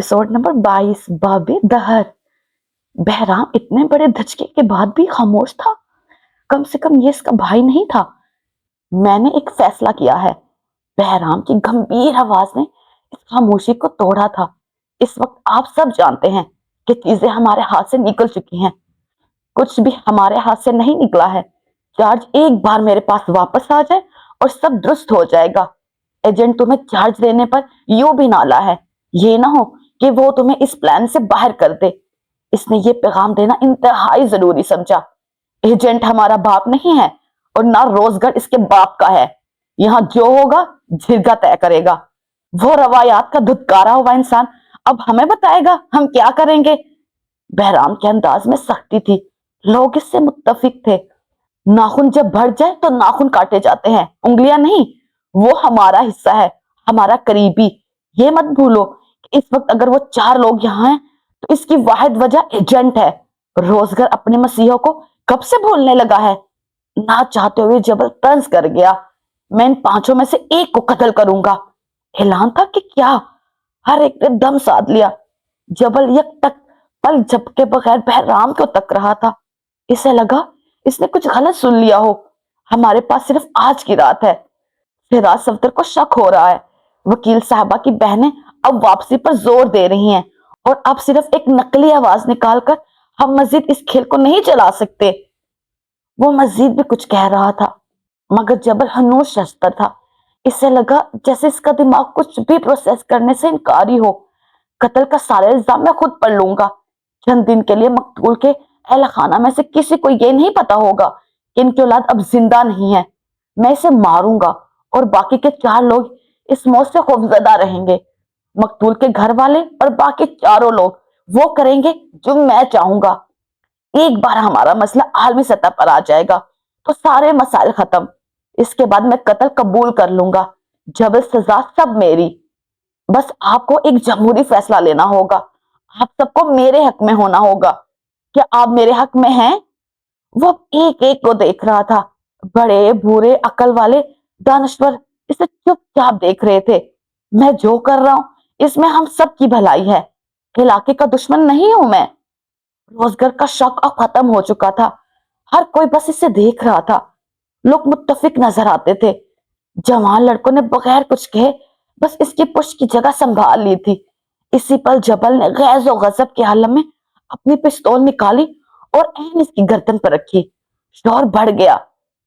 Episode number 22 बाबे दहर। बहराम इतने बड़े धचके के बाद भी खामोश था। कम से कम ये इसका भाई नहीं था। मैंने एक फैसला किया है। बहराम की गंभीर आवाज ने इस खामोशी को तोड़ा था। इस वक्त आप सब जानते हैं कि चीजें हमारे हाथ से निकल चुकी हैं। कुछ भी हमारे हाथ से नहीं निकला है। चार्ज एक बार मेरे पास वापस आ जाए और सब दुरुस्त हो जाएगा। एजेंट तुम्हें चार्ज देने पर यूं भी नाला है। ये ना हो कि वो तुम्हें इस प्लान से बाहर कर दे। इसने ये पैगाम देना इंतहाई जरूरी समझा। एजेंट हमारा बाप नहीं है और ना रोजगार इसके बाप का है। यहाँ जो होगा जिरगा तय करेगा। वो रवायात का धुतकारा हुआ इंसान अब हमें बताएगा हम क्या करेंगे। बहराम के अंदाज में सख्ती थी। लोग इससे मुत्तफिक थे। नाखून जब बढ़ जाए तो नाखून काटे जाते हैं, उंगलियां नहीं। वो हमारा हिस्सा है, हमारा करीबी। ये मत भूलो कि इस वक्त अगर वो 4 लोग यहाँ हैं तो इसकी वाहिद वजह एजेंट है। रोजगार अपने मसीहों को कब से भूलने लगा है। ना चाहते हुए जबल तंज कर गया। मैं इन 5 में से एक को कत्ल करूंगा। ऐलान था कि क्या? हर एक ने दम साध लिया। जबल यक तक पल झपके बगैर बहराम को तक रहा था। इसे लगा इसने कुछ गलत सुन लिया हो। हमारे पास सिर्फ आज की रात है। फिराज सफदर को शक हो रहा है। वकील साहबा की बहनें अब वापसी पर जोर दे रही हैं और अब सिर्फ एक नकली आवाज निकालकर हम मजीद इस खेल को नहीं चला सकते। वो मजीद भी कुछ कह रहा था मगर जबल हनूश शस्तर था। इससे लगा जैसे इसका दिमाग कुछ भी प्रोसेस करने से इनकारी हो। कत्ल का सारा इल्जाम मैं खुद पढ़ लूंगा। चंद दिन के लिए मकतूल के अहल खाना में से किसी को ये नहीं पता होगा कि इनकी औलाद अब जिंदा नहीं है। मैं इसे मारूंगा और बाकी के 4 लोग इस मौत से खौफजदा रहेंगे। मकतूल के घर वाले और बाकी चारों लोग वो करेंगे जो मैं चाहूंगा। एक बार हमारा मसला आलमी सतह पर आ जाएगा तो सारे मसाइल खत्म। इसके बाद मैं कत्ल कबूल कर लूंगा। जबर सजा सब मेरी। बस आपको एक जमहूरी फैसला लेना होगा। आप सबको मेरे हक में होना होगा। क्या आप मेरे हक में हैं? वो एक एक को देख रहा था। बड़े बूढ़े अकल वाले दानश्वर इसे चुपचाप देख रहे थे। मैं जो कर रहा हूं इसमें हम सब की भलाई है। इलाके का दुश्मन नहीं हूं मैं। रोजगार का शक अब खत्म हो चुका था। हर कोई बस इसे देख रहा था। लोग मुत्तफिक नजर आते थे। जवान लड़कों ने बगैर कुछ कहे बस इसकी पुष्ट की जगह संभाल ली थी। इसी पल जबल ने गैज़ और गजब के आलम में अपनी पिस्तौल निकाली और ऐन इसकी गर्दन पर रखी। शोर बढ़ गया।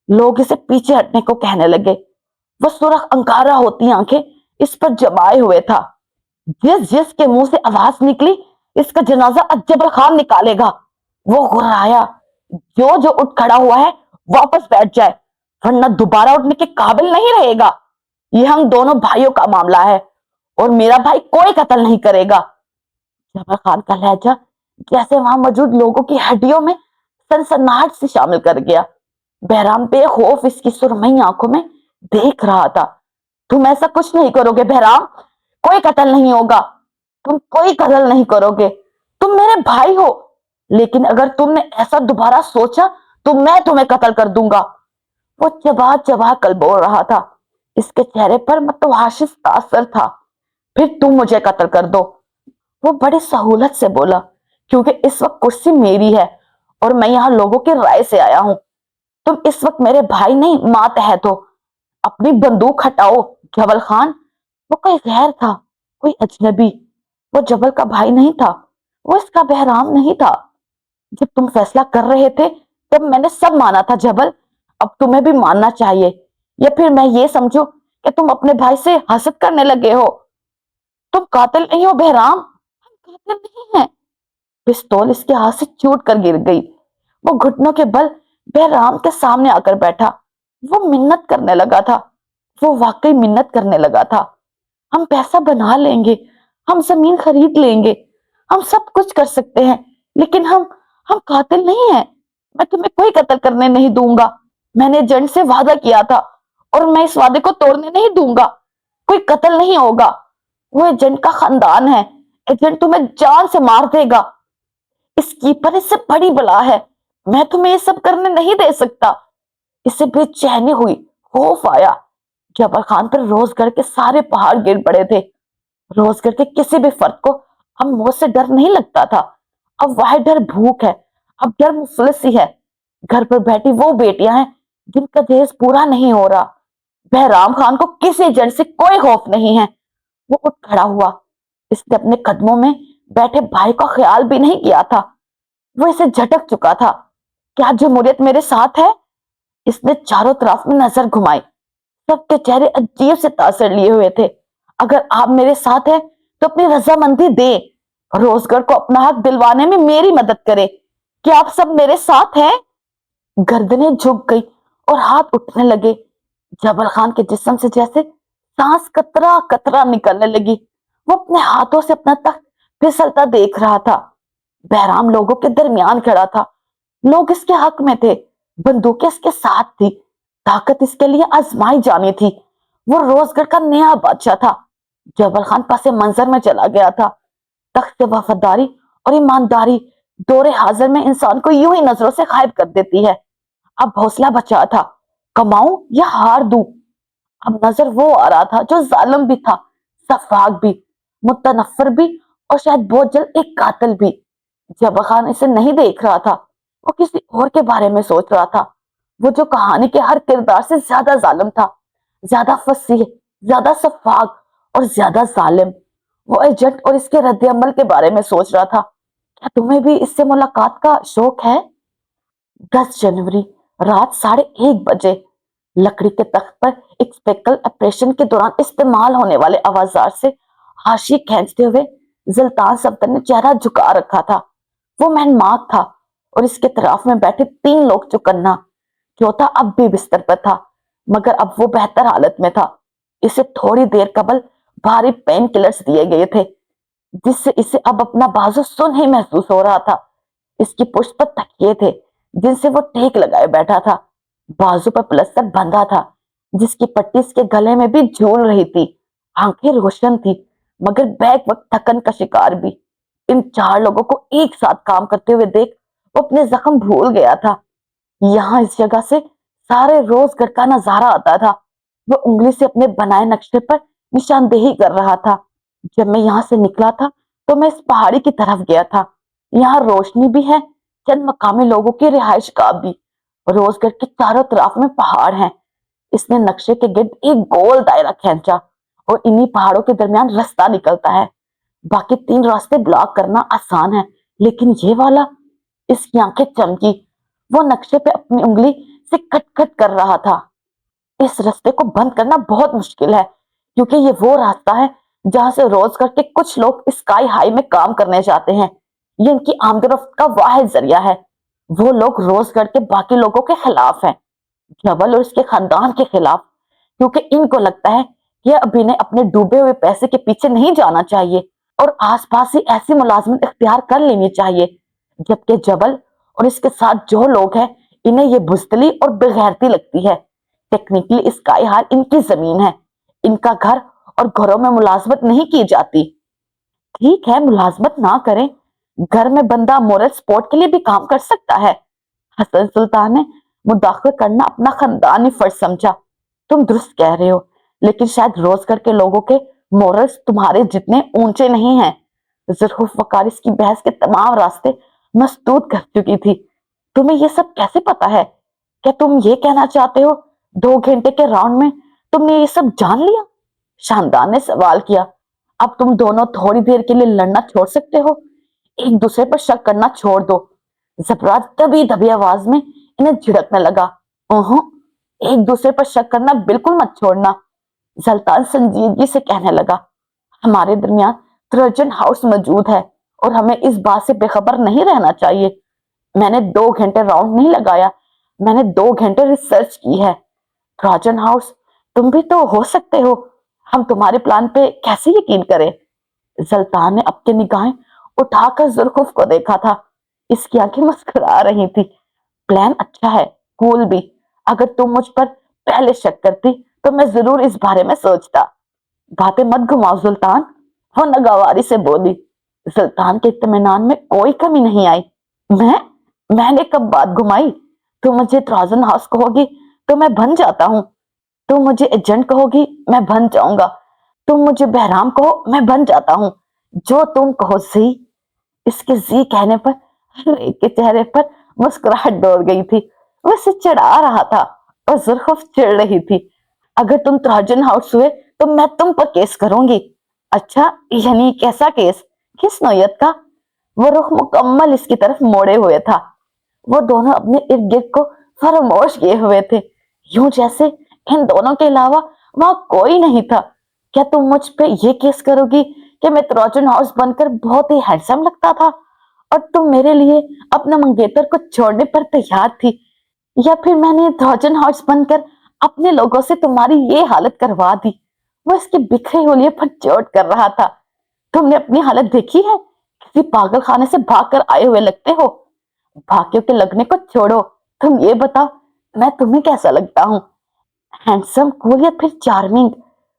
लोग इसे पीछे हटने को कहने लगे। वो सुरख अंगारा होती आंखें इस पर जमाए हुए था। जिस जिस के मुंह से आवाज निकली इसका जनाजा अजबल खान निकालेगा। वो गुर्राया। जो जो उठ खड़ा हुआ है वापस बैठ जाए वरना दोबारा उठने के काबिल नहीं रहेगा। ये हम दोनों भाइयों का मामला है और मेरा भाई कोई कत्ल नहीं करेगा। जबर खान का लहजा जैसे वहां मौजूद लोगों की हड्डियों में सनसनाहट से शामिल कर गया। बहराम बेखौफ इसकी सुरमई आंखों में देख रहा था। तुम ऐसा कुछ नहीं करोगे बहराम। कोई कत्ल नहीं होगा। तुम कोई कत्ल नहीं करोगे। तुम मेरे भाई हो। लेकिन अगर तुमने ऐसा दोबारा सोचा तो मैं तुम्हें कत्ल कर दूंगा। वो चबा चबा कर बोल रहा था। इसके चेहरे पर मतवाशिस का असर था। फिर तुम मुझे कत्ल कर दो। वो बड़ी सहूलत से बोला क्योंकि इस वक्त कुर्सी मेरी है और मैं यहाँ लोगों की राय से आया हूं। तुम इस वक्त मेरे भाई नहीं मातहत हो। अपनी बंदूक हटाओ जबल खान। वो कोई गैर था, कोई अजनबी। वो जबल का भाई नहीं था। वो इसका बहराम नहीं था। जब तुम फैसला कर रहे थे तब मैंने सब माना था जबल। अब तुम्हें भी मानना चाहिए या फिर मैं ये समझूं कि तुम अपने भाई से हसद करने लगे हो। तुम कातिल नहीं हो बहराम। हम कातिल नहीं हैं। पिस्तौल इसके हाथ से छूट कर गिर गई। वो घुटनों के बल बहराम के सामने आकर बैठा। वो मिन्नत करने लगा था। वो वाकई मिन्नत करने लगा था। हम पैसा बना लेंगे। हम जमीन खरीद लेंगे। हम सब कुछ कर सकते हैं लेकिन हम कातिल नहीं हैं। मैं तुम्हें कोई कत्ल करने नहीं दूंगा। मैंने एजेंट से वादा किया था और मैं इस वादे को तोड़ने नहीं दूंगा। कोई कत्ल नहीं होगा। वो एजेंट का खानदान है। एजेंट तुम्हें जान से मार देगा। इस कीपर इससे बड़ी बला है। मैं तुम्हें ये सब करने नहीं दे सकता। इसे बेचैनी हुई, खौफ आया। जबर खान पर रोजगर के सारे पहाड़ गिर पड़े थे। रोजगर के किसी भी फर्द को اب موت سے ڈر نہیں لگتا تھا، اب وہ ڈر بھوک ہے، اب ڈر مفلسی ہے۔ گھر پر بیٹھی وہ بیٹیاں ہیں جن کا جہیز پورا نہیں ہو رہا۔ بہرام خان کو کسی ایجنٹ سے کوئی خوف نہیں ہے۔ وہ اٹھ کھڑا ہوا، اس نے اپنے قدموں میں بیٹھے بھائی کا خیال بھی نہیں کیا تھا، وہ اسے جھٹک چکا تھا۔ کیا جمہوریت میرے ساتھ ہے؟ اس نے چاروں طرف میں نظر گھمائی، سب کے چہرے عجیب سے تاثر لیے ہوئے تھے۔ اگر آپ میرے ساتھ ہیں تو اپنی رضامندی دیں، روزگار کو اپنا حق دلوانے میں میری مدد کرے۔ کیا آپ سب میرے ساتھ ہیں؟ گردنیں جھک گئی اور ہاتھ اٹھنے لگے۔ جبل خان کے جسم سے جیسے سانس قطرہ قطرہ نکلنے لگی۔ وہ اپنے ہاتھوں سے اپنا تخت پھسلتا دیکھ رہا تھا۔ بہرام لوگوں کے درمیان کھڑا تھا، لوگ اس کے حق میں تھے، بندوقیں اس کے ساتھ تھی، طاقت اس کے لیے آزمائی جانی تھی۔ وہ روزگار کا نیا بادشاہ تھا۔ جبل خان پس منظر میں چلا گیا تھا۔ تخت سے وفاداری اور ایمانداری دور حاضر میں انسان کو یوں ہی نظروں سے غائب کر دیتی ہے۔ اب حوصلہ بچا تھا، کماؤں یا ہار دوں۔ اب نظر وہ آ رہا تھا جو ظالم بھی تھا، سفاک بھی، متنفر بھی، اور شاید بہت جلد ایک قاتل بھی۔ جبل خان اسے نہیں دیکھ رہا تھا، وہ کسی اور کے بارے میں سوچ رہا تھا، وہ جو کہانی کے ہر کردار سے زیادہ ظالم تھا، زیادہ فصیح، زیادہ سفاک اور زیادہ ظالم۔ وہ ایجنٹ اور اس کے رد عمل کے بارے میں سوچ رہا تھا۔ کیا تمہیں بھی اس سے ملاقات کا شوق ہے؟ 10 جنوری رات 1:30 بجے لکڑی کے تخت پر ایک اسپیکل آپریشن کے دوران استعمال ہونے والے آوازار سے حاشی کھینچتے ہوئے زلطان صفدر نے چہرہ جھکا رکھا تھا۔ وہ مہنماک تھا اور اس کے طرف میں بیٹھے 3 لوگ چوکنا، چوتھا اب بھی بستر پر تھا مگر اب وہ بہتر حالت میں تھا۔ اسے تھوڑی دیر قبل بھاری پین کلرز دیے گئے تھے جس سے اسے اب اپنا بازو سن ہی محسوس ہو رہا تھا۔ اس کی پشت پر تکیے تھے جن سے وہ ٹیک لگائے بیٹھا تھا، بازو پر پلستر بندھا تھا جس کی پٹی اس کے گلے میں بھی جھول رہی تھی۔ آنکھیں روشن تھی مگر بیک وقت تھکن کا شکار بھی۔ ان 4 لوگوں کو ایک ساتھ کام کرتے ہوئے دیکھ وہ اپنے زخم بھول گیا تھا۔ یہاں اس جگہ سے سارے روزگار کا نظارہ آتا تھا۔ وہ انگلی سے اپنے بنائے نقشے پر نشاندہی کر رہا تھا۔ جب میں یہاں سے نکلا تھا تو میں اس پہاڑی کی طرف گیا تھا، یہاں روشنی بھی ہے، چند مقامی لوگوں کی رہائش گاہ بھی، روزگار کے چاروں طرف میں پہاڑ ہیں۔ اس نے نقشے کے گرد ایک گول دائرہ کھینچا اور انہی پہاڑوں کے درمیان رستہ نکلتا ہے۔ باقی 3 راستے بلاک کرنا آسان ہے لیکن یہ والا، اس کی آنکھیں چمکی، وہ نقشے پہ اپنی انگلی سے کٹ کٹ کر رہا تھا۔ اس رستے کو بند کرنا بہت مشکل ہے کیونکہ یہ وہ راستہ ہے جہاں سے روزگار کے کچھ لوگ اسکائی ہائی میں کام کرنے جاتے ہیں۔ یہ ان کی آمد و رفت کا واحد ذریعہ ہے۔ وہ لوگ روزگار کے باقی لوگوں کے خلاف ہیں، جبل اور اس کے خاندان کے خلاف، کیونکہ ان کو لگتا ہے کہ اب انہیں اپنے ڈوبے ہوئے پیسے کے پیچھے نہیں جانا چاہیے اور آس پاس ہی ایسی ملازمت اختیار کر لینی چاہیے، جبکہ جبل اور اس کے ساتھ جو لوگ ہیں انہیں یہ بزدلی اور بغیرتی لگتی ہے۔ ٹیکنیکلی اسکائی ہال ان کی زمین ہے، ان کا گھر، اور گھروں میں ملازمت نہیں کی جاتی۔ ٹھیک ہے، ملازمت نہ کریں، گھر میں بندہ مورل سپورٹ کے لیے بھی کام کر سکتا ہے۔ حسن سلطان نے مداخلت کرنا اپنا خاندانی فرض سمجھا۔ تم درست کہہ رہے ہو، لیکن شاید روزگار کے لوگوں کے مورلز تمہارے جتنے اونچے نہیں ہیں۔ ظرف وقار اس کی بحث کے تمام راستے مسدود کر چکی تھی۔ تمہیں یہ سب کیسے پتا ہے؟ کیا تم یہ کہنا چاہتے ہو 2 گھنٹے کے راؤنڈ میں تم نے یہ سب جان لیا؟ شاندان نے سوال کیا۔ اب تم دونوں تھوڑی دیر کے لیے لڑنا چھوڑ سکتے ہو، ایک دوسرے پر شک کرنا چھوڑ دو۔ زبراد دبی دبی آواز میں انہیں جھڑکنے لگا۔ ایک دوسرے پر شک کرنا بالکل مت چھوڑنا، زلطان سنجیدگی سے کہنے لگا۔ ہمارے درمیان ٹروجن ہاؤس موجود ہے اور ہمیں اس بات سے بے خبر نہیں رہنا چاہیے۔ میں نے 2 گھنٹے راؤنڈ نہیں لگایا، میں نے 2 گھنٹے ریسرچ کی ہے۔ ٹروجن ہاؤس، تم بھی تو ہو سکتے ہو، ہم تمہارے پلان پہ کیسے یقین کریں؟ زلطان نے اپنی نگاہیں اٹھا کر زرخف کو دیکھا تھا، اس کی آنکھیں مسکرا رہی تھی۔ پلان اچھا ہے، کول بھی، اگر تم مجھ پر پہلے شک کرتی تو میں ضرور اس بارے میں سوچتا۔ باتیں مت گھماؤ سلطان، وہ ناگواری سے بولی۔ سلطان کے اطمینان میں کوئی کمی نہیں آئی۔ میں نے کب بات گھمائی؟ تم مجھے ٹروجن ہاؤس کہو گی تو میں بن جاتا ہوں، تم مجھے ایجنٹ کہو گی میں بن جاؤں گا، تم مجھے بہرام کہو میں بن جاتا ہوں، जो तुम कहो जी। इसके जी कहने पर रेक के चेहरे पर मुस्कुराहट दौड़ गई थी। वो इसे चिढ़ा रहा था और जुल्फ चिढ़ रही थी। अगर तुम ट्रोजन हाउस हुए तो मैं तुम पर केस करूंगी। अच्छा, यानी कैसा केस? किस नौयत का? वो रुख मुकम्मल इसकी तरफ मोड़े हुए था। वो दोनों अपने इर्द गिर्द को फरामोश किए हुए थे, यूं जैसे इन दोनों के अलावा वहां कोई नहीं था। क्या तुम मुझ पे ये केस करोगी कि मैं ट्रोजन हाउस बनकर बहुत ही हैंडसम लगता था और तुम मेरे लिए अपना मंगेतर को छोड़ने पर तैयार थी? या फिर मैंने ट्रोजन हॉर्स बनकर अपने लोगों से तुम्हारी ये हालत करवा दी? वो इसके बिखरे हुलिये पर चोट कर रहा था। तुमने अपनी हालत देखी है? किसी पागल खाने से भागकर आए हुए लगते हो। भाग्यों के लगने को छोड़ो, तुम ये बताओ मैं तुम्हें कैसा लगता हूँ? हैंडसम, कूल या फिर चार्मिंग?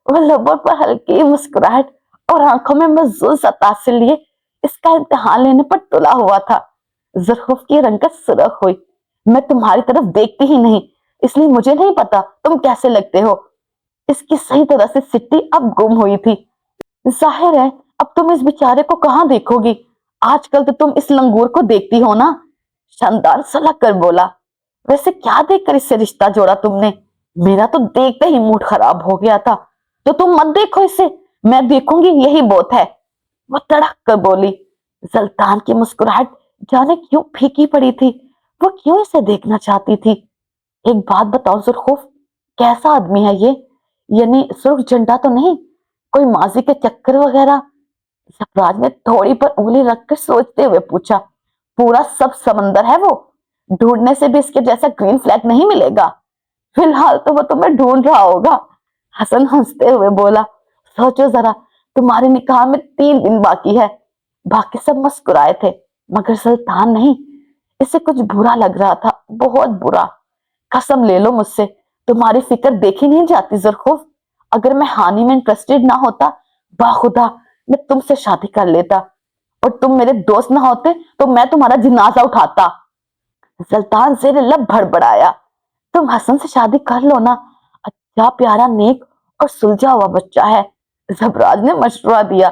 वो लबों पर हल्की मुस्कुराहट और आंखों में मजबूत सा तासुर लिए इसका इम्तिहान लेने पर तुला हुआ था। जुल्फ की रंगत सुर्ख हुई। मैं तुम्हारी तरफ देखती ही नहीं, इसलिए मुझे नहीं पता तुम कैसे लगते हो। इसकी सही तरह से सिट्टी अब गुम हुई थी। जाहिर है अब तुम इस बेचारे को कहाँ देखोगी? आजकल तो तुम इस लंगूर को देखती हो ना। शानदार सलग कर बोला। वैसे क्या देखकर इससे रिश्ता जोड़ा तुमने? मेरा तो देखते ही मूड खराब हो गया था। तो तुम मत देखो इसे, मैं देखूंगी, यही बहुत है। वो तड़क कर बोली। सुल्तान की मुस्कुराहट जाने क्यों फीकी पड़ी थी। वो क्यों इसे देखना चाहती थी? एक बात बताओ सुरखुफ, कैसा आदमी है ये? यानी सुर्ख झंडा तो नहीं, कोई माजी के चक्कर वगैरह? सफराज ने थोड़ी पर उंगली रखकर सोचते हुए पूछा। पूरा सब समंदर है वो, ढूंढने से भी इसके जैसा ग्रीन फ्लैग नहीं मिलेगा। फिलहाल तो वो तुम्हें ढूंढ रहा होगा। हसन हंसते हुए बोला। सोचो जरा, तुम्हारे निकाह में 3 दिन बाकी है। बाकी सब मुस्कुराए थे मगर सुल्तान नहीं। इसे कुछ बुरा लग रहा था, बहुत बुरा। कसम ले लो मुझसे, तुम्हारी फिक्र देखी नहीं जाती जुल्खुफ। अगर मैं हानि में इंटरेस्टेड ना होता, बाखुदा मैं तुमसे शादी कर लेता। और तुम मेरे दोस्त ना होते तो मैं तुम्हारा जनाजा उठाता। सुल्तान जेर लब भड़बड़ाया। तुम हसन से शादी कर लो ना, अच्छा प्यारा नेक और सुलझा हुआ बच्चा है। जबराज ने मशवरा दिया।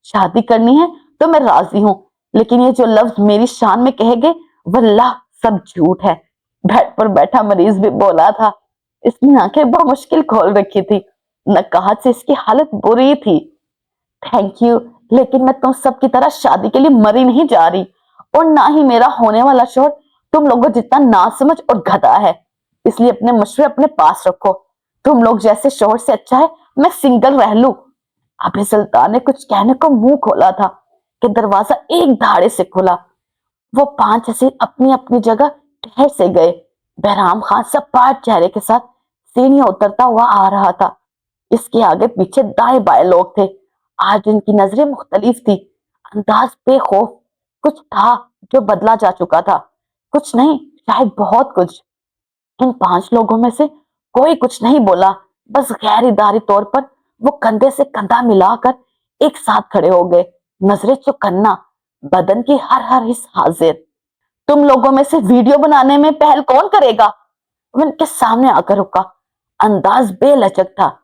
शादी करनी है तो मैं राजी हूँ, लेकिन ये जो लफ्ज मेरी शान में कहे गए वल्लाह सब झूठ है। बेड पर बैठा मरीज भी बोला था। इसने आंखें बमुश्किल खोल रखी थी। नकाहत से इसकी हालत बुरी थी। थैंक यू, लेकिन मैं तुम सब की तरह शादी के लिए मरी नहीं जा रही, और ना ही मेरा होने वाला शोहर तुम लोगों जितना नासमझ और गधा है। इसलिए अपने मशवरे अपने पास रखो। तुम लोग जैसे शोहर से अच्छा है मैं सिंगल रह लूं। अभी सुल्तान ने कुछ कहने को मुंह खोला था कि दरवाजा एक धाड़े से खुला। वो 5 हसीन अपनी अपनी जगह ठहर से गए। बहराम खान सपाट चेहरे के साथ सीढ़ियां उतरता हुआ आ रहा था। इसके आगे पीछे दाएं बाएं लोग थे। आज इनकी नजरें मुख्तलिफ थी, अंदाज बेखौफ। कुछ था जो बदला जा चुका था, कुछ नहीं, शायद बहुत कुछ। इन 5 लोगों में से कोई कुछ नहीं बोला, बस गैर इरादी तौर पर वो कंधे से कंधा मिलाकर एक साथ खड़े हो गए, नजरें चौकन्ना, बदन की हर हर हिस्स हाजिर। तुम लोगों में से वीडियो बनाने में पहल कौन करेगा? वो उनके सामने आकर रुका, अंदाज बेलचक था।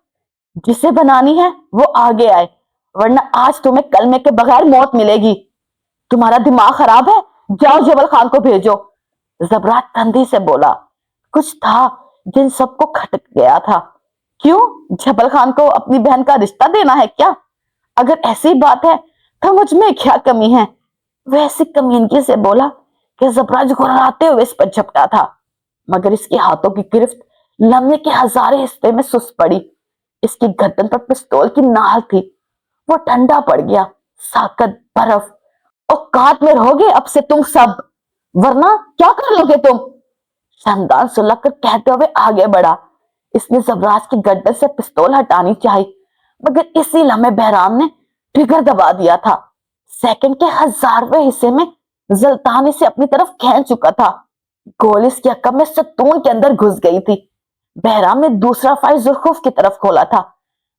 जिसे बनानी है वो आगे आए, वरना आज तुम्हें कलमे के बगैर मौत मिलेगी। तुम्हारा दिमाग खराब है? जाओ जबल खान को भेजो। जबरात तंदी से बोला। कुछ था जिन सबको खटक गया था। क्यों, जबल खान को अपनी बहन का रिश्ता देना है क्या? अगर ऐसी बात है तो मुझ में क्या कमी है? वैसी कमीनगी से बोला कि जबराज घुर्राते हुए इस पर झपटा था, मगर इसके हाथों की गिरफ्त लम्हे के हजारे हिस्से में सुस्त पड़ी। इसकी गर्दन पर पिस्तौल की नाल थी। वो ठंडा पड़ गया, साकत बर्फ। औकात में रहोगे अब से तुम सब, वरना क्या कर लोगे तुम? शानदार सुलग कर कहते हुए आगे बढ़ा। इसने जबराज की गर्दन से पिस्तौल हटानी चाही, मगर इसी लम्हे बहराम ने ट्रिगर दबा दिया था। सेकंड के हजारवें हिस्से में जल्तान इसे अपनी तरफ खींच चुका था। गोली इसकी अकब में सतून के अंदर घुस गई थी। बहराम ने दूसरा फायर जुल्खुफ की तरफ खोला था,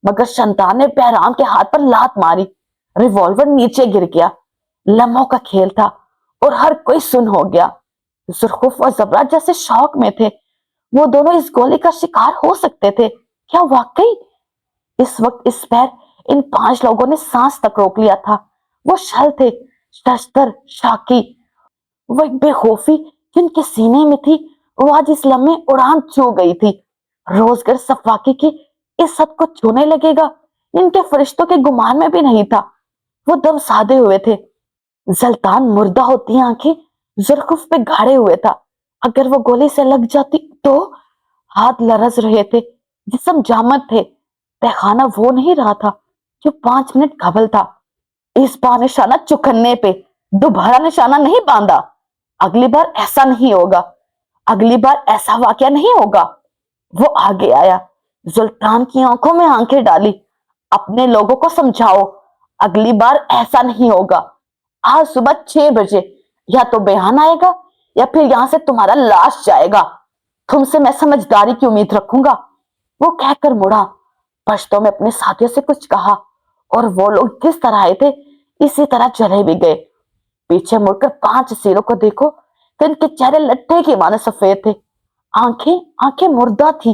मगर शंतान ने बहराम के हाथ पर लात मारी। रिवॉल्वर नीचे गिर गया। लम्हों का खेल था और हर कोई सुन हो गया। जुल्खुफ और जबरात जैसे शौक में थे। वो दोनों इस गोली का शिकार हो सकते थे। क्या वाकई? इस वक्त इस पैर इन 5 लोगों ने सांस तक रोक लिया था। वो शल थे, शस्त्र, शाकी। वो एक बेखौफी जिनके सीने में थी, वो आज इस लम्हे उड़ान छू गई थी। रोजगर सफाकी की इस हद को छूने लगेगा, इनके फरिश्तों के गुमान में भी नहीं था। वो दम साधे हुए थे। जल्तान मुर्दा होती आंखें, जुर्खुफ पे गाड़े हुए था। अगर वो गोली से लग जाती तो? हाथ लरज रहे थे, जिस्म जामद थे। तहखाना वो नहीं रहा था जो 5 मिनट कबल था। इस बार निशाना चुकन्ने पे, दोबारा निशाना नहीं बांधा। अगली बार ऐसा नहीं होगा, अगली बार ऐसा वाकया नहीं होगा। वो आगे आया, सुल्तान की आंखों में आंखें डाली। अपने लोगों को समझाओ, अगली बार ऐसा नहीं होगा। आज सुबह 6 बजे या तो बयान आएगा या फिर यहां से तुम्हारा लाश जाएगा। तुमसे मैं समझदारी की उम्मीद रखूंगा। वो कहकर मुड़ा, पश्तो में अपने साथियों से कुछ कहा, और वो लोग जिस तरह आए थे इसी तरह चले भी गए। पीछे मुड़कर 5 सिरों को देखो तो इनके चेहरे लट्ठे की माने सफेद थे। आंखें आंखें मुर्दा थी,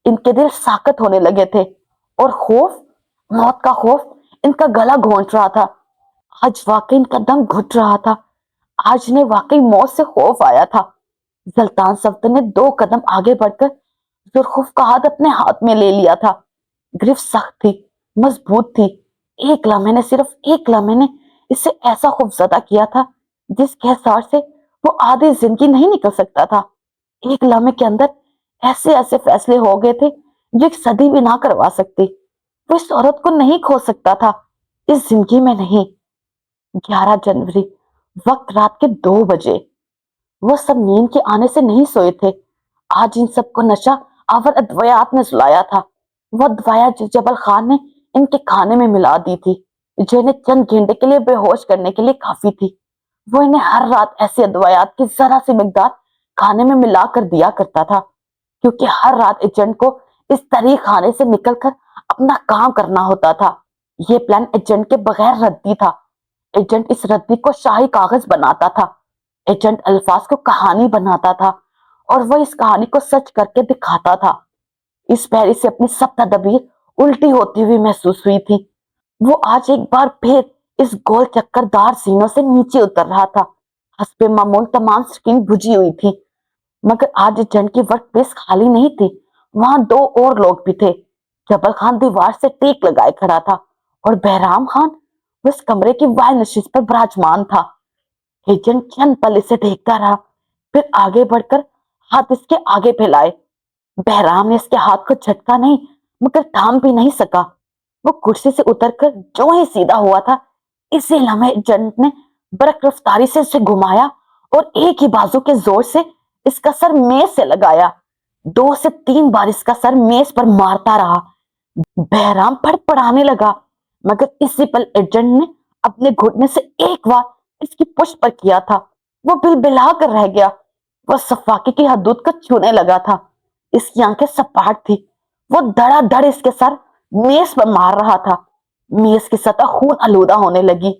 इनके दिल साकत होने लगे थे, और खौफ, मौत का खौफ इनका गला घोंट रहा था। आज वाकई इनका दम घुट रहा था। आज ने वाकई मौत से खौफ आया था। सुल्तान सफ्दर ने 2 कदम आगे बढ़कर जुर्खुफ का हाथ अपने हाथ में ले लिया था। गिरफ्त सख्त थी, मजबूत थी। एक लम्हे ने, सिर्फ एक लम्हे ने इसे ऐसा खौफजदा किया था जिसके असर से वो आधी जिंदगी नहीं निकल सकता था। एक लम्हे के अंदर ऐसे ऐसे फैसले हो गए थे जो एक सदी भी ना करवा सकती। वो इस औरत को नहीं खो सकता था, इस जिंदगी में नहीं। 11 जनवरी, वक्त रात के 2 बजे। वो सब नींद के आने से नहीं सोए थे। आज इन सबको नशा आवर अद्वयात ने सुलाया था। वो अद्वया जो जबल खान ने इनके खाने में मिला दी थी, जो इन्हें चंद घंटे के लिए बेहोश करने के लिए काफी थी। वो इन्हें हर रात ऐसे अद्वयात की जरा सी मिकदार खाने में मिला कर दिया करता था, क्योंकि हर रात एजेंट को इस तरीक खाने से निकलकर अपना काम करना होता था। ये प्लान एजेंट के बगैर रद्दी था। एजेंट इस रद्दी को शाही कागज बनाता था। एजेंट अल्फाज को कहानी बनाता था, और वह इस कहानी को सच करके दिखाता था। इस पैरी से अपनी सब तदबीर उल्टी होती हुई महसूस हुई थी। वो आज एक बार फिर इस गोल चक्करदार सीनों से नीचे उतर रहा था। हस्बे मामूल तमाम स्क्रीन बुझी हुई थी, मगर आज एजेंट की वर्क प्लेस खाली नहीं थी। वहां 2 और लोग भी थे। जबल खान दीवार से टेक लगाए खड़ा था, और बहराम खान उस कमरे की वाय नशिश पर विराजमान था। एजेंट चंद पल इसे देखता रहा, फिर आगे बढ़कर हाथ इसके आगे फैलाए। बहराम ने इसके हाथ को झटका नहीं, मगर थाम भी नहीं सका। वो कुर्सी से उतरकर जो ही सीधा हुआ था, इसी लम्हे एजेंट ने बरक रफ्तारी से उसे घुमाया और एक ही बाजू के जोर से इसका सर मेज से लगाया। 2 से 3 बार इसका सर मेज पर मारता रहा। बहराम फड़फड़ाने लगा, मगर इसी पल एजेंट ने अपने घुटने से एक बार इसकी पुष्ट पर किया था। वो बिलबिला कर रह गया। वह सफाकी की हदूद को छूने लगा था। इसकी आंखें सपाट थी। वो धड़ाधड़ इसके सर मेज पर मार रहा था। मेज की सतह खून आलूदा होने लगी।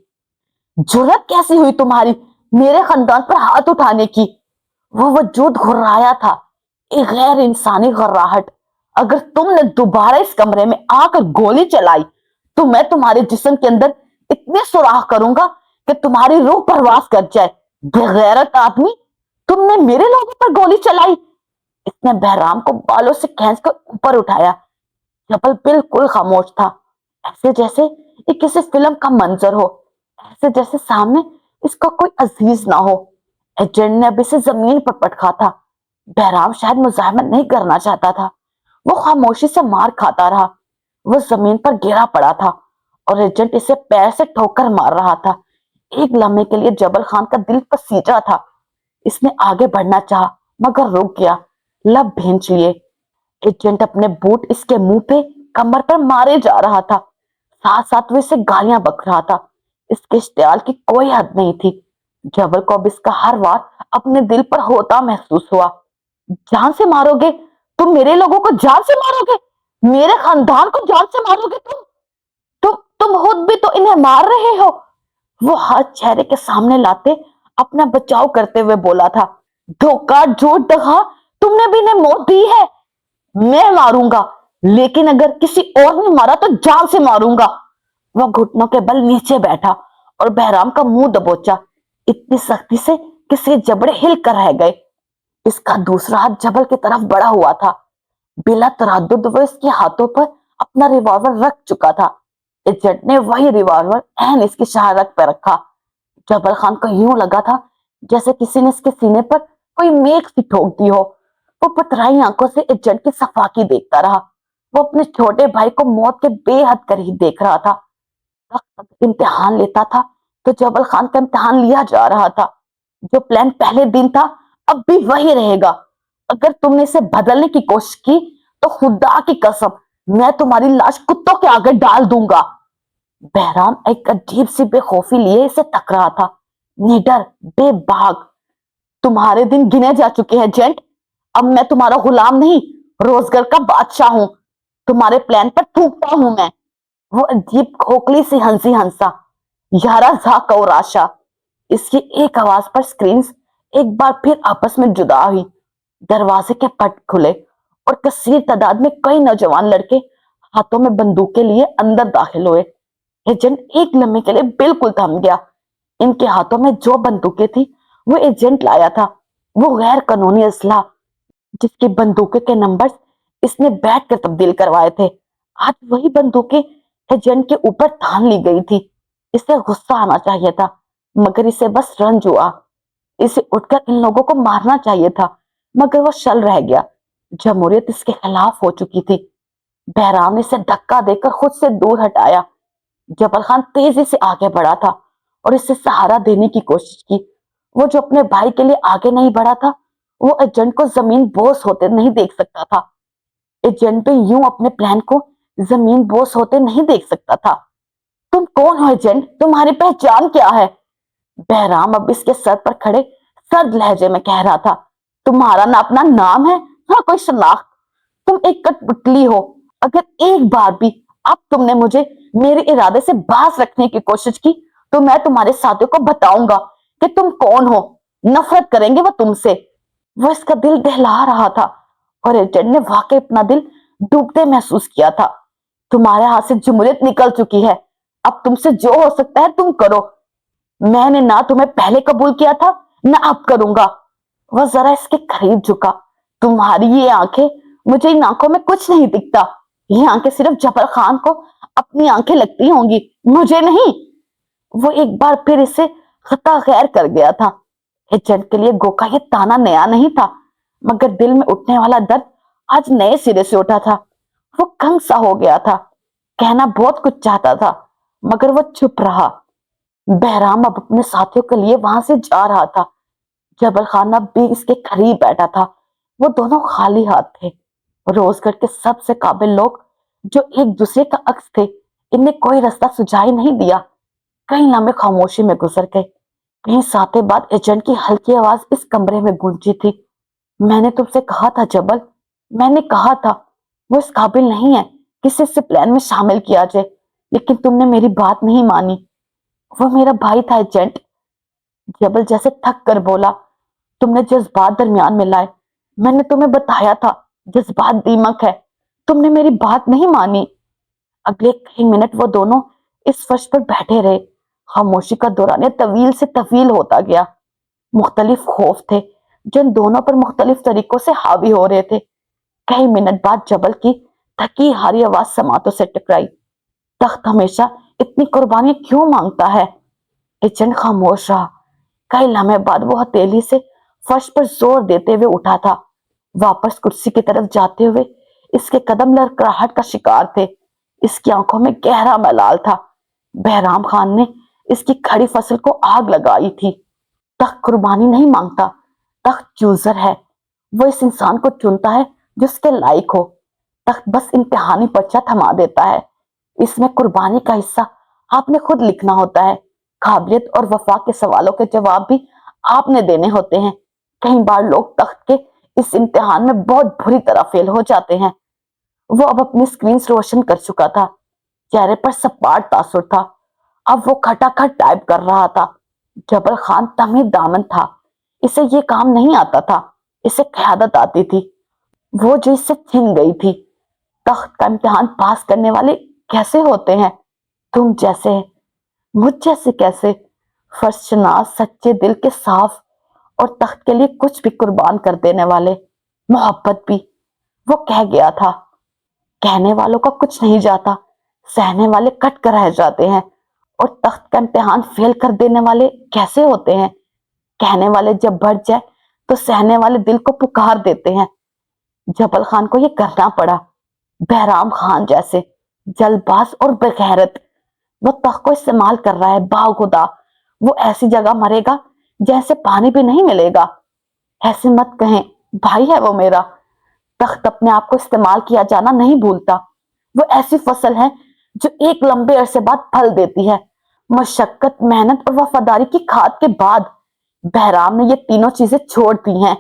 जुर्रत कैसी हुई तुम्हारी मेरे खानदान पर हाथ उठाने की? वो वजूद घुर्राया था, एक गैर इंसानी घर्राहट। अगर तुमने दोबारा इस कमरे में आकर गोली चलाई तो मैं तुम्हारे जिस्म के अंदर इतने सुराख करूंगा कि तुम्हारी रूह परवास कर जाए। बेगैरत आदमी, तुमने मेरे लोगों पर गोली चलाई। इसने बहराम को बालों से खींच कर ऊपर उठाया। जबल बिल्कुल खामोश था, ऐसे जैसे ये किसी फिल्म का मंजर हो, ऐसे जैसे सामने इसका कोई अजीज ना हो। एजेंट ने अभी से जमीन पर पटका था। बहराम शायद मुजाहमत नहीं करना चाहता था। वो खामोशी से मार खाता रहा। वो जमीन पर गिरा पड़ा था, और एजेंट इसे पैर से ठोकर मार रहा था। एक लम्हे के लिए जबल खान का दिल पसीजा था। इसने आगे बढ़ना चाहा, मगर रुक गया, लब भींच लिए। एजेंट अपने बूट इसके मुंह पे, कमर पर मारे जा रहा था। साथ साथ वो इसे गालियां बक रहा था। इसके इश्तियाल की कोई हद नहीं थी। जबल को अब इसका हर वार अपने दिल पर होता महसूस हुआ। जान से मारोगे? तुम मेरे लोगों को जान से मारोगे? मेरे खानदान को जान से मारोगे? तुम खुद भी तो इन्हें मार रहे हो। वो हाथ चेहरे के सामने लाते अपना बचाव करते हुए बोला था, धोखा, झूठ, दगा, तुमने भी इन्हें मौत दी है। मैं मारूंगा, लेकिन अगर किसी और ने मारा तो जान से मारूंगा। वह घुटनों के बल नीचे बैठा اور بہرام کا منہ دبوچا اتنی سختی سے کہ اس کے جبڑے ہل کر رہ گئے۔ اس کا دوسرا ہاتھ جبل کی طرف بڑھا ہوا تھا۔ بلا تردد وہ اس کے ہاتھوں پر اپنا ریوالور رکھ چکا تھا۔ ایجنٹ نے وہی ریوالور عین اس کی شہادت پہ رکھا۔ جبل خان کو یوں لگا تھا جیسے کسی نے اس کے سینے پر کوئی میخ سی ٹھوک دی ہو۔ وہ پترائی آنکھوں سے ایجنٹ کی صفاقی دیکھتا رہا۔ وہ اپنے چھوٹے بھائی کو موت کے بے حد قریب دیکھ رہا تھا۔ امتحان لیتا تھا تو جبل خان کا امتحان لیا جا رہا تھا۔ جو پلان پہلے دن تھا اب بھی وہی رہے گا۔ اگر تم نے اسے بدلنے کی کوشش کی تو خدا کی قسم میں تمہاری لاش کتوں کے آگے ڈال دوں گا۔ بہرام ایک عجیب سی بے خوفی لیے اسے تک رہا تھا، نڈر، بے باک۔ تمہارے دن گنے جا چکے ہیں جینٹ، اب میں تمہارا غلام نہیں، روزگار کا بادشاہ ہوں، تمہارے پلان پر تھوکتا ہوں میں۔ وہ عجیب کھوکھلی سی ہنسی ہنسا، یارا زا کوراشا۔ اس کی ایک آواز پر سکرینز ایک بار پھر آپس میں جدا ہوئی۔ دروازے کے پٹ کھلے اور کثیر تعداد میں کئی نوجوان لڑکے ہاتھوں میں بندوقیں لیے اندر داخل ہوئے۔ ایجنٹ ایک لمحے کے لیے بالکل تھم گیا۔ ان کے ہاتھوں میں جو بندوقیں تھی وہ ایجنٹ لایا تھا، وہ غیر قانونی اسلحہ جس کی بندوقیں کے نمبر اس نے بیٹھ کر تبدیل کروائے تھے۔ آج وہی بندوقیں ایجنٹ کے اوپر تان لی گئی تھی۔ اسے غصہ آنا چاہیے تھا مگر اسے بس رنج ہوا۔ اسے اٹھ کر ان لوگوں کو مارنا چاہیے تھا مگر وہ شل رہ گیا۔ جمہوریت اس کے خلاف ہو چکی تھی۔ بہرام نے اسے دھکا دے کر خود سے دور ہٹایا۔ جبل خان تیزی سے آگے بڑھا تھا اور اسے سہارا دینے کی کوشش کی۔ وہ جو اپنے بھائی کے لیے آگے نہیں بڑھا تھا وہ ایجنٹ کو زمین بوس ہوتے نہیں دیکھ سکتا تھا۔ ایجنٹ بھی یوں اپنے پلان کو زمین بوس ہوتے نہیں دیکھ سکتا تھا۔ تم کون ہو ایجنٹ؟ تمہاری پہچان کیا ہے؟ بہرام اب اس کے سر پر کھڑے سرد لہجے میں کہہ رہا تھا، تمہارا نہ اپنا نام ہے نہ کوئی شناخت، تم ایک کٹ پتلی ہو۔ اگر ایک بار بھی اب تم نے مجھے میرے ارادے سے باز رکھنے کی کوشش کی تو میں تمہارے ساتھیوں کو بتاؤں گا کہ تم کون ہو۔ نفرت کریں گے وہ تم سے۔ وہ اس کا دل دہلا رہا تھا اور ایجنٹ نے واقعی اپنا دل ڈوبتے محسوس کیا تھا۔ تمہارے ہاتھ سے جمہوریت نکل چکی ہے، اب تم سے جو ہو سکتا ہے تم کرو۔ میں نے نہ تمہیں پہلے قبول کیا تھا نہ اب کروں گا۔ وہ ذرا اس کے قریب جھکا، تمہاری یہ آنکھیں، مجھے ان آنکھوں میں کچھ نہیں دکھتا۔ یہ آنکھیں صرف جبل خان کو اپنی آنکھیں لگتی ہوں گی، مجھے نہیں۔ وہ ایک بار پھر اسے خطا غیر کر گیا تھا۔ ایجنٹ کے لیے گو کا یہ تانا نیا نہیں تھا مگر دل میں اٹھنے والا درد آج نئے سرے سے اٹھا تھا۔ وہ کنگ سا ہو گیا تھا، کہنا بہت کچھ چاہتا تھا مگر وہ چپ رہا۔ بہرام اب اپنے ساتھیوں کے لیے وہاں سے جا رہا تھا۔ جبل خان اب بھی اس کے قریب بیٹھا تھا۔ وہ دونوں خالی ہاتھ تھے۔ روزگار کے سب سے قابل لوگ جو ایک دوسرے کا عکس تھے، ان نے کوئی رستہ سجھائی نہیں دیا۔ کئی لمحے خاموشی میں گزر گئے۔ کہیں ساتھ بعد ایجنٹ کی ہلکی آواز اس کمرے میں گونجی تھی، میں نے تم سے کہا تھا جبل، میں نے کہا تھا وہ اس قابل نہیں ہے کسی سے پلان میں شامل کیا جائے، لیکن تم نے میری بات نہیں مانی۔ وہ میرا بھائی تھا ایجنٹ، جبل جیسے تھک کر بولا، تم نے جذبات درمیان میں لائے، میں نے تمہیں بتایا تھا جذبات دیمک ہے، تم نے میری بات نہیں مانی۔ اگلے کئی منٹ وہ دونوں اس فرش پر بیٹھے رہے۔ خاموشی کا دورانیہ طویل سے طویل ہوتا گیا۔ مختلف خوف تھے جو ان دونوں پر مختلف طریقوں سے حاوی ہو رہے تھے۔ کئی منٹ بعد جبل کی تھکی ہاری آواز سماعتوں سے ٹکرائی، تخت ہمیشہ اتنی قربانی کیوں مانگتا ہے؟ ایجنٹ خاموش رہا۔ کئی لمحے بعد وہ ہتھیلی سے فرش پر زور دیتے ہوئے اٹھا تھا۔ واپس کرسی کی طرف جاتے ہوئے اس کے قدم لڑکڑاہٹ کا شکار تھے، اس کی آنکھوں میں گہرا ملال تھا۔ بہرام خان نے اس کی کھڑی فصل کو آگ لگائی تھی۔ تخت قربانی نہیں مانگتا، تخت چوزر ہے، وہ اس انسان کو چنتا ہے جو اس کے لائق ہو۔ تخت بس امتحانی پرچہ تھما دیتا ہے، اس میں قربانی کا حصہ آپ نے خود لکھنا ہوتا ہے، قابلیت اور وفا کے سوالوں کے جواب بھی آپ نے دینے ہوتے ہیں۔ کئی بار لوگ تخت کے اس امتحان میں بہت بری طرح فیل ہو جاتے ہیں۔ وہ اب اپنی سکرین روشن کر چکا تھا، چہرے پر سپاٹ تاثر تھا۔ اب وہ کھٹا کھٹ ٹائپ کر رہا تھا۔ جبل خان تمید دامن تھا، اسے یہ کام نہیں آتا تھا، اسے قیادت آتی تھی، وہ جو اس سے چھن گئی تھی۔ تخت کا امتحان پاس کرنے والے کیسے ہوتے ہیں؟ تم جیسے، مجھ جیسے کیسے فرض شناس سچے دل کے صاف اور تخت کے لیے کچھ بھی قربان کر دینے والے، محبت بھی۔ وہ کہہ گیا تھا، کہنے والوں کا کچھ نہیں جاتا، سہنے والے کٹ کر رہ جاتے ہیں، اور تخت کا امتحان فیل کر دینے والے کیسے ہوتے ہیں؟ کہنے والے جب بڑھ جائے تو سہنے والے دل کو پکار دیتے ہیں۔ جبل خان کو یہ کرنا پڑا، بہرام خان جیسے جلد باز اور بغیرت۔ وہ تخت کو استعمال کر رہا ہے، باخدا وہ ایسی جگہ مرے گا جیسے پانی بھی نہیں ملے گا۔ ایسے مت کہیں، بھائی ہے وہ میرا۔ تخت اپنے آپ کو استعمال کیا جانا نہیں بھولتا۔ وہ ایسی فصل ہے جو ایک لمبے عرصے بعد پھل دیتی ہے، مشقت، محنت اور وفاداری کی کھاد کے بعد۔ بہرام نے یہ تینوں چیزیں چھوڑ دی ہیں۔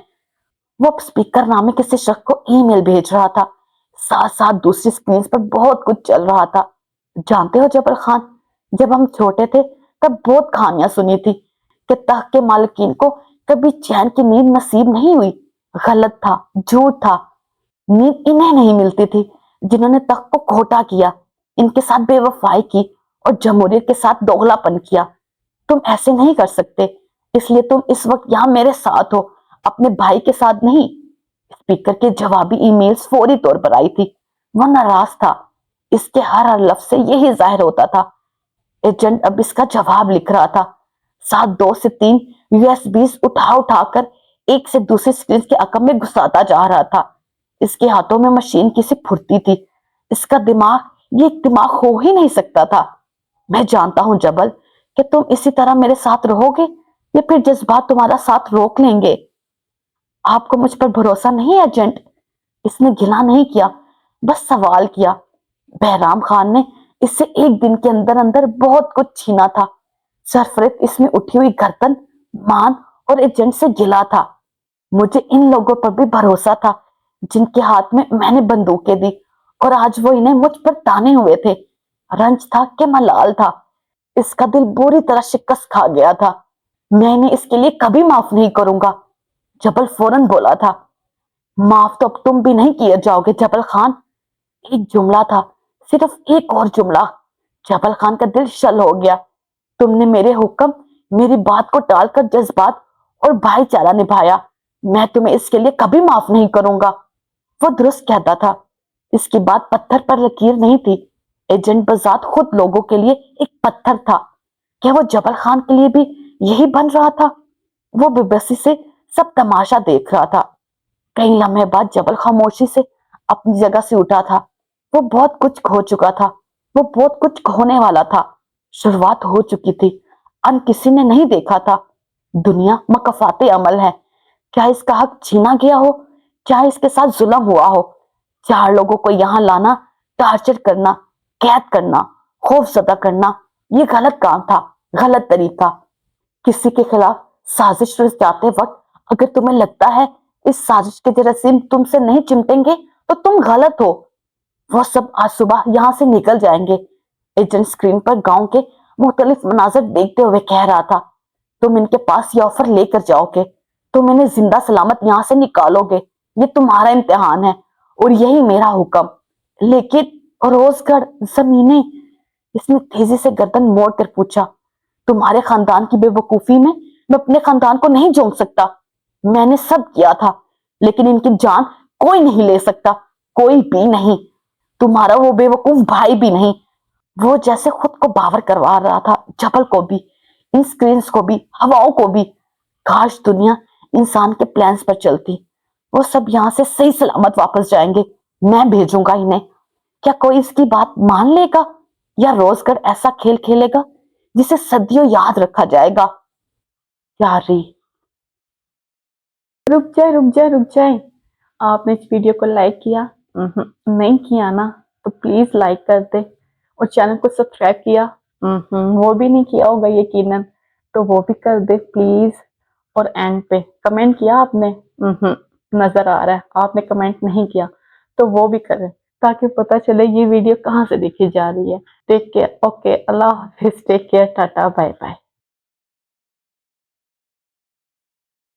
وہ اسپیکر نامے کسی شخص کو ای میل بھیج رہا تھا، ساتھ ساتھ دوسری سکرین پر بہت کچھ چل رہا تھا۔ جانتے ہو جبل خان، جب ہم چھوٹے تھے تب بہت کہانیاں سنی تھی کہ تخت کے مالکین کو کبھی چین کی نیند نصیب نہیں ہوئی۔ غلط تھا، جھوٹ تھا۔ نیند انہیں نہیں ملتی تھی جنہوں نے تخت کو کھوٹا کیا، ان کے ساتھ بے وفائی کی اور جمہوریت کے ساتھ دوغلا پن کیا۔ تم ایسے نہیں کر سکتے، اس لیے تم اس وقت یہاں میرے ساتھ ہو، اپنے بھائی کے ساتھ نہیں۔ اسپیکر کے جوابی ای میلز فوری طور پر آئی تھی۔ وہ ناراض تھا، اس کے ہر لفظ سے یہی ظاہر ہوتا تھا۔ ایجنٹ اب اس کا جواب لکھ رہا تھا، ساتھ 2 سے 3 USB اٹھا کر ایک سے دوسری سکرین کے عقب میں گھساتا جا رہا تھا۔ اس کے ہاتھوں میں مشین کی سی پھرتی تھی، اس کا دماغ یہ دماغ ہو ہی نہیں سکتا تھا۔ میں جانتا ہوں جبل کہ تم اسی طرح میرے ساتھ رہو گے یا پھر جذبات تمہارا ساتھ روک لیں گے۔ آپ کو مجھ پر بھروسہ نہیں ایجنٹ؟ اس نے گلا نہیں کیا، بس سوال کیا۔ بہرام خان نے اس سے ایک دن کے اندر اندر بہت کچھ چھینا تھا۔ سرفرت اس میں اٹھی ہوئی گردن، مان اور ایجنٹ سے گلا تھا۔ مجھے ان لوگوں پر بھی بھروسہ تھا جن کے ہاتھ میں نے بندوقیں دی، اور آج وہ انہیں مجھ پر تانے ہوئے تھے۔ رنج تھا کہ ملال تھا، اس کا دل بری طرح شکست کھا گیا تھا۔ میں انہیں اس کے لیے کبھی معاف نہیں کروں گا۔ جبل فوراً بولا تھا، معاف تو اب تم بھی نہیں کیے جاؤ گے جبل خان۔ ایک جملہ تھا، صرف ایک اور جملہ۔ جبل خان کا دل شل ہو گیا۔ تم نے میرے حکم، میری بات کو ٹال کر جذبات اور بھائی چارہ نبھایا، میں تمہیں اس کے لیے کبھی معاف نہیں کروں گا۔ وہ درست کہتا تھا، اس کی بات پتھر پر لکیر نہیں تھی۔ ایجنٹ بذات خود لوگوں کے لیے ایک پتھر تھا۔ کیا وہ جبل خان کے لیے بھی یہی بن رہا تھا؟ وہ بے بسی سے سب تماشا دیکھ رہا تھا۔ کئی لمحے بعد جبل خاموشی سے اپنی جگہ سے اٹھا تھا۔ وہ بہت کچھ کھو چکا تھا، وہ بہت کچھ کھونے والا تھا۔ شروعات ہو چکی تھی، ان کسی نے نہیں دیکھا تھا۔ دنیا مکافات عمل ہے، کیا اس کا حق چھینا گیا ہو، کیا اس کے ساتھ ظلم ہوا ہو۔ 4 لوگوں کو یہاں لانا، ٹارچر کرنا، قید کرنا، خوف زدہ کرنا، یہ غلط کام تھا، غلط طریقہ۔ کسی کے خلاف سازش رچاتے وقت اگر تمہیں لگتا ہے اس سازش کے جراثیم تم سے نہیں چمٹیں گے تو تم غلط ہو۔ وہ سب آج صبح یہاں سے نکل جائیں گے۔ ایجنٹ سکرین پر گاؤں کے مختلف مناظر دیکھتے ہوئے کہہ رہا تھا، تم ان کے پاس یہ آفر لے کر جاؤ گے، تم انہیں زندہ سلامت یہاں سے نکالو گے، یہ تمہارا امتحان ہے اور یہی میرا حکم۔ لیکن روز گڑھ، زمینیں، اس نے تیزی سے گردن موڑ کر پوچھا، تمہارے خاندان کی بے وقوفی میں اپنے خاندان کو نہیں جھونک سکتا۔ میں نے سب کیا تھا، لیکن ان کی جان کوئی نہیں لے سکتا، کوئی بھی نہیں۔ تمہارا وہ بے وقوف بھائی بھی نہیں۔ وہ جیسے خود کو باور کروا رہا تھا، جبل کو بھی، ان سکرینز کو بھی، ہواؤں کو بھی۔ کاش دنیا انسان کے پلانز پر چلتی، وہ سب یہاں سے صحیح سلامت واپس جائیں گے، میں بھیجوں گا انہیں۔ کیا کوئی اس کی بات مان لے گا، یا روز گڑھ ایسا کھیل کھیلے گا جسے صدیوں یاد رکھا جائے گا؟ یاری رک جائیں۔ آپ نے اس ویڈیو کو لائک کیا؟ نہیں کیا نا، تو پلیز لائک کر دیں، اور چینل کو سبسکرائب کیا؟ وہ بھی نہیں کیا ہوگا یقیناً، تو وہ بھی کر دیں پلیز۔ اور اینڈ پہ کمنٹ کیا آپ نے؟ نظر آ رہا ہے آپ نے کمنٹ نہیں کیا، تو وہ بھی کریں تاکہ پتہ چلے یہ ویڈیو کہاں سے دیکھی جا رہی ہے۔ ٹیک کیئر، اوکے، اللہ حافظ، take care, tata, bye bye.